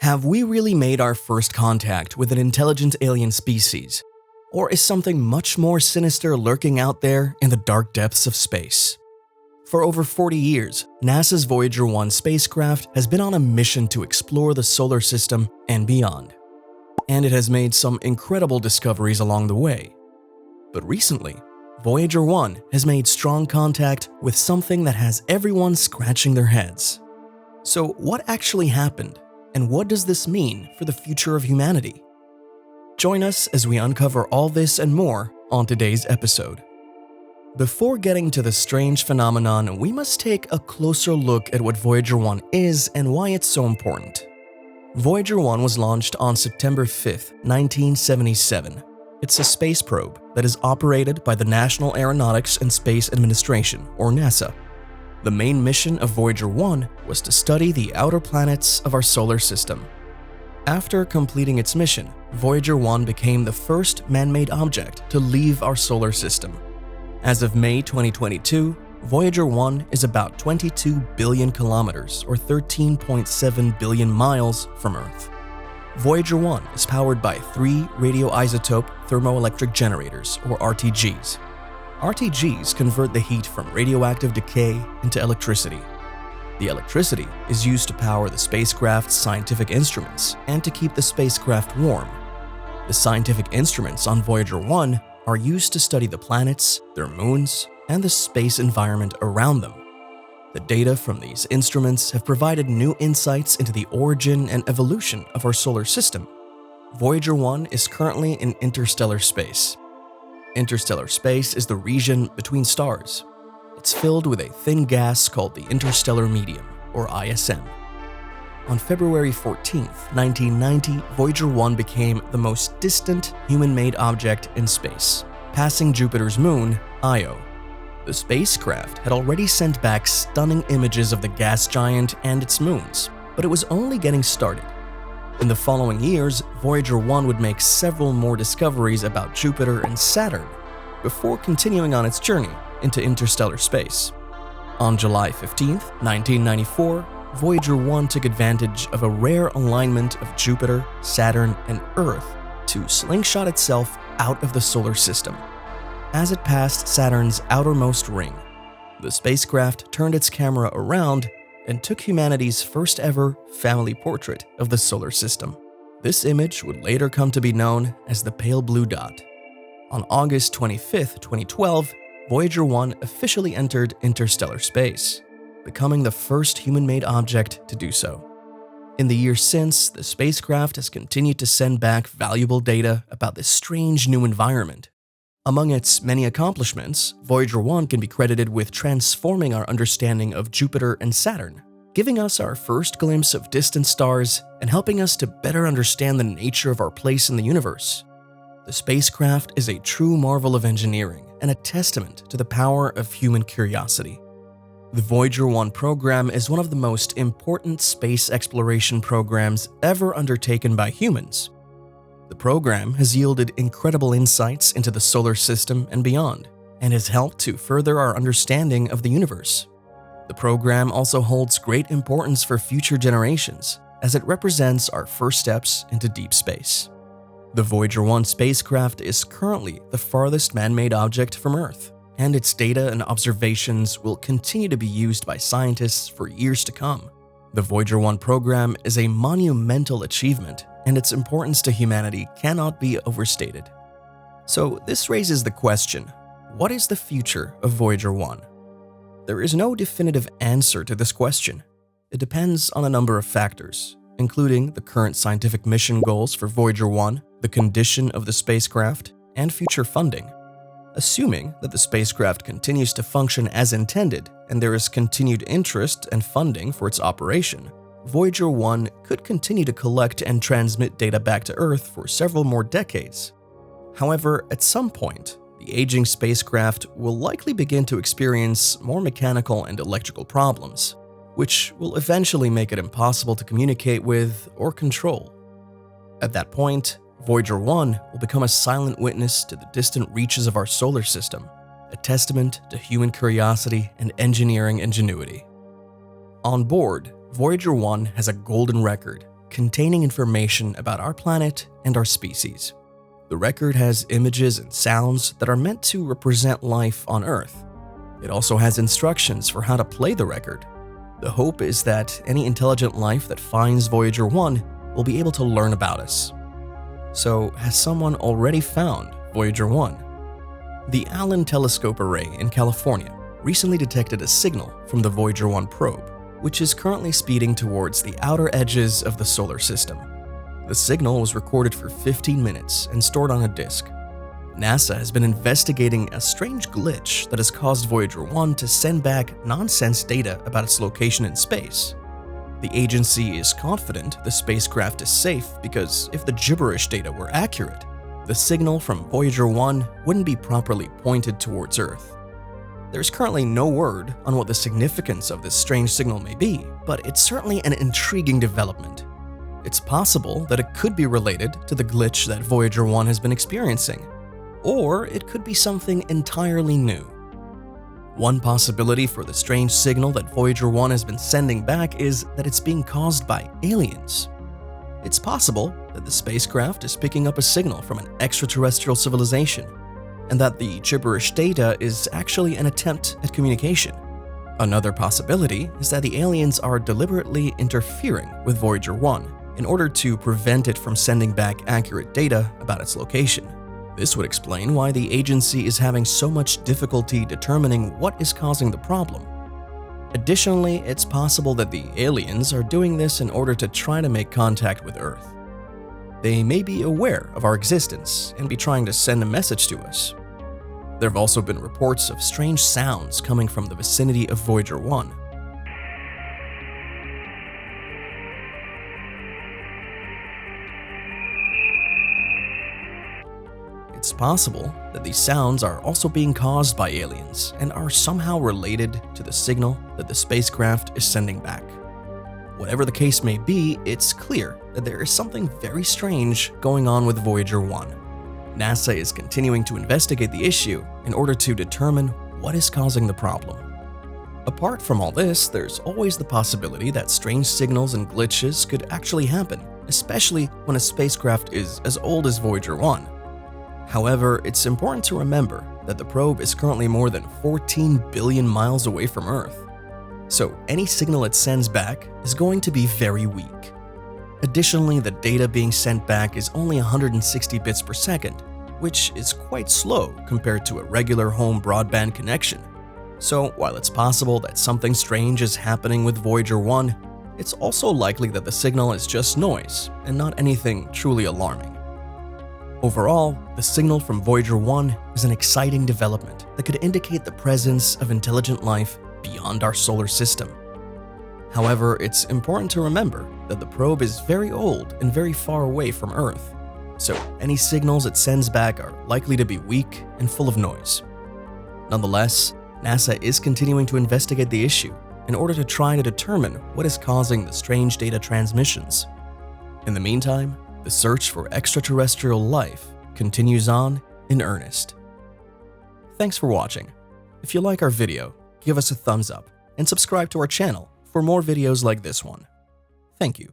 Have we really made our first contact with an intelligent alien species? Or is something much more sinister lurking out there in the dark depths of space? For over 40 years, NASA's Voyager 1 spacecraft has been on a mission to explore the solar system and beyond. And it has made some incredible discoveries along the way. But recently, Voyager 1 has made strong contact with something that has everyone scratching their heads. So what actually happened, and what does this mean for the future of humanity? Join us as we uncover all this and more on today's episode. Before getting to the strange phenomenon, we must take a closer look at what Voyager 1 is and why it's so important. Voyager 1 was launched on September 5, 1977. It's a space probe that is operated by the National Aeronautics and Space Administration, or NASA. The main mission of Voyager 1 was to study the outer planets of our solar system. After completing its mission, Voyager 1 became the first man-made object to leave our solar system. As of May 2022, Voyager 1 is about 22 billion kilometers or 13.7 billion miles from Earth. Voyager 1 is powered by 3 radioisotope thermoelectric generators, or RTGs. RTGs convert the heat from radioactive decay into electricity. The electricity is used to power the spacecraft's scientific instruments and to keep the spacecraft warm. The scientific instruments on Voyager 1 are used to study the planets, their moons, and the space environment around them. The data from these instruments have provided new insights into the origin and evolution of our solar system. Voyager 1 is currently in interstellar space. Interstellar space is the region between stars. It's filled with a thin gas called the interstellar medium, or ISM. On February 14, 1990, Voyager 1 became the most distant human-made object in space, passing Jupiter's moon, Io. The spacecraft had already sent back stunning images of the gas giant and its moons, but it was only getting started. In the following years, Voyager 1 would make several more discoveries about Jupiter and Saturn before continuing on its journey into interstellar space. On July 15, 1994, Voyager 1 took advantage of a rare alignment of Jupiter, Saturn, and Earth to slingshot itself out of the solar system. As it passed Saturn's outermost ring, the spacecraft turned its camera around and took humanity's first ever family portrait of the solar system. This image would later come to be known as the pale blue dot. On August 25, 2012, Voyager 1 officially entered interstellar space, becoming the first human-made object to do so. In the years since, the spacecraft has continued to send back valuable data about this strange new environment. Among its many accomplishments, Voyager 1 can be credited with transforming our understanding of Jupiter and Saturn, giving us our first glimpse of distant stars and helping us to better understand the nature of our place in the universe. The spacecraft is a true marvel of engineering and a testament to the power of human curiosity. The Voyager 1 program is one of the most important space exploration programs ever undertaken by humans. The program has yielded incredible insights into the solar system and beyond, and has helped to further our understanding of the universe. The program also holds great importance for future generations, as it represents our first steps into deep space. The Voyager 1 spacecraft is currently the farthest man-made object from Earth, and its data and observations will continue to be used by scientists for years to come. The Voyager 1 program is a monumental achievement, and its importance to humanity cannot be overstated. So this raises the question, what is the future of Voyager 1? There is no definitive answer to this question. It depends on a number of factors, including the current scientific mission goals for Voyager 1, the condition of the spacecraft, and future funding. Assuming that the spacecraft continues to function as intended and there is continued interest and funding for its operation, Voyager 1 could continue to collect and transmit data back to Earth for several more decades. However, at some point, the aging spacecraft will likely begin to experience more mechanical and electrical problems, which will eventually make it impossible to communicate with or control. At that point, Voyager 1 will become a silent witness to the distant reaches of our solar system, a testament to human curiosity and engineering ingenuity. On board, Voyager 1 has a golden record, containing information about our planet and our species. The record has images and sounds that are meant to represent life on Earth. It also has instructions for how to play the record. The hope is that any intelligent life that finds Voyager 1 will be able to learn about us. So, has someone already found Voyager 1? The Allen Telescope Array in California recently detected a signal from the Voyager 1 probe, which is currently speeding towards the outer edges of the solar system. The signal was recorded for 15 minutes and stored on a disk. NASA has been investigating a strange glitch that has caused Voyager 1 to send back nonsense data about its location in space. The agency is confident the spacecraft is safe because if the gibberish data were accurate, the signal from Voyager 1 wouldn't be properly pointed towards Earth. There's currently no word on what the significance of this strange signal may be, but it's certainly an intriguing development. It's possible that it could be related to the glitch that Voyager 1 has been experiencing, or it could be something entirely new. One possibility for the strange signal that Voyager 1 has been sending back is that it's being caused by aliens. It's possible that the spacecraft is picking up a signal from an extraterrestrial civilization, and that the gibberish data is actually an attempt at communication. Another possibility is that the aliens are deliberately interfering with Voyager 1 in order to prevent it from sending back accurate data about its location. This would explain why the agency is having so much difficulty determining what is causing the problem. Additionally, it's possible that the aliens are doing this in order to try to make contact with Earth. They may be aware of our existence and be trying to send a message to us. There have also been reports of strange sounds coming from the vicinity of Voyager 1. It's possible that these sounds are also being caused by aliens and are somehow related to the signal that the spacecraft is sending back. Whatever the case may be, it's clear that there is something very strange going on with Voyager 1. NASA is continuing to investigate the issue in order to determine what is causing the problem. Apart from all this, there's always the possibility that strange signals and glitches could actually happen, especially when a spacecraft is as old as Voyager 1. However, it's important to remember that the probe is currently more than 14 billion miles away from Earth, so any signal it sends back is going to be very weak. Additionally, the data being sent back is only 160 bits per second, which is quite slow compared to a regular home broadband connection. So while it's possible that something strange is happening with Voyager 1, it's also likely that the signal is just noise and not anything truly alarming. Overall, the signal from Voyager 1 is an exciting development that could indicate the presence of intelligent life beyond our solar system. However, it's important to remember that the probe is very old and very far away from Earth, so any signals it sends back are likely to be weak and full of noise. Nonetheless, NASA is continuing to investigate the issue in order to try to determine what is causing the strange data transmissions. In the meantime, the search for extraterrestrial life continues on in earnest. Thanks for watching. If you like our video, give us a thumbs up and subscribe to our channel for more videos like this one. Thank you.